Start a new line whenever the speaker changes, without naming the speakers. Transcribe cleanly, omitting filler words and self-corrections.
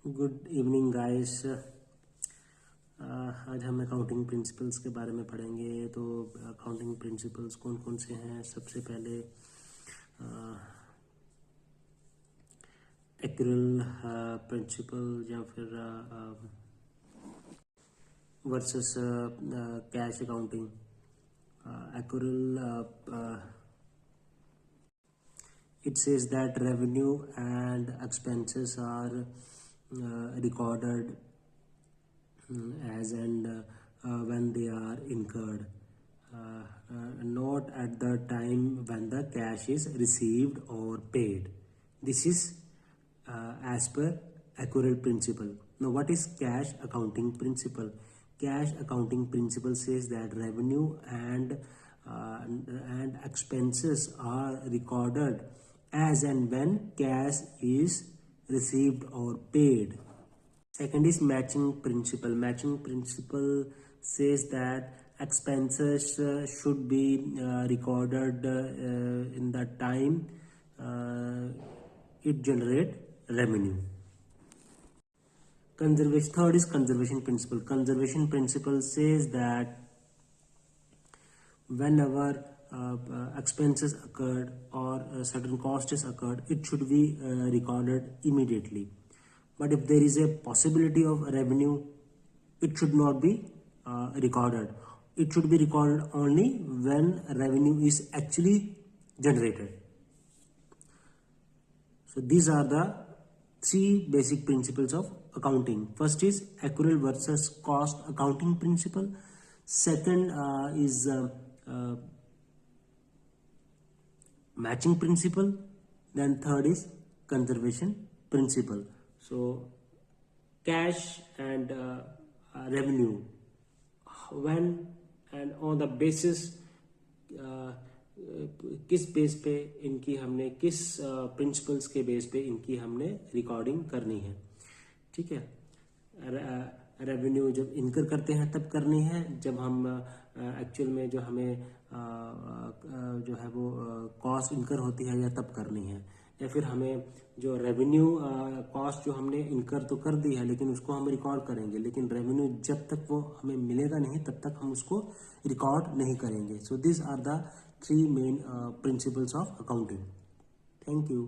Good evening guys. आज हम accounting principles के बारे में पढ़ेंगे। तो अकाउंटिंग प्रिंसिपल्स कौन कौन से हैं? सबसे पहले एक्यूरल प्रिंसिपल या फिर versus cash accounting. Accrual it says that revenue and expenses are recorded as and when they are incurred, not at the time when the cash is received or paid. This is as per accrual principle. Now, what is cash accounting principle? Cash accounting principle says that revenue and expenses are recorded as and when cash is received or paid. Second is matching principle. Matching principle says that expenses should be recorded in the time it generate revenue. Conservation. Third is conservation principle. Conservation principle says that whenever expenses occurred or certain cost is occurred, it should be recorded immediately. But if there is a possibility of revenue, it should not be recorded. It should be recorded only when revenue is actually generated. So these are the three basic principles of accounting. First is accrual versus cost accounting principle. Second is matching principle. Then third is conservation principle. So cash and revenue, when and on the basis किस base पे इनकी हमने किस principles के base पे इनकी हमने recording करनी है। ठीक है, रेवेन्यू जब इनकर करते हैं तब करनी है, जब हम एक्चुअल में जो हमें जो है वो कॉस्ट इनकर होती है या तब करनी है, या फिर हमें जो रेवेन्यू कॉस्ट जो हमने इनकर तो कर दी है लेकिन उसको हम रिकॉर्ड करेंगे, लेकिन रेवेन्यू जब तक वो हमें मिलेगा नहीं तब तक हम उसको रिकॉर्ड नहीं करेंगे। So this are the three main principles of accounting. Thank you.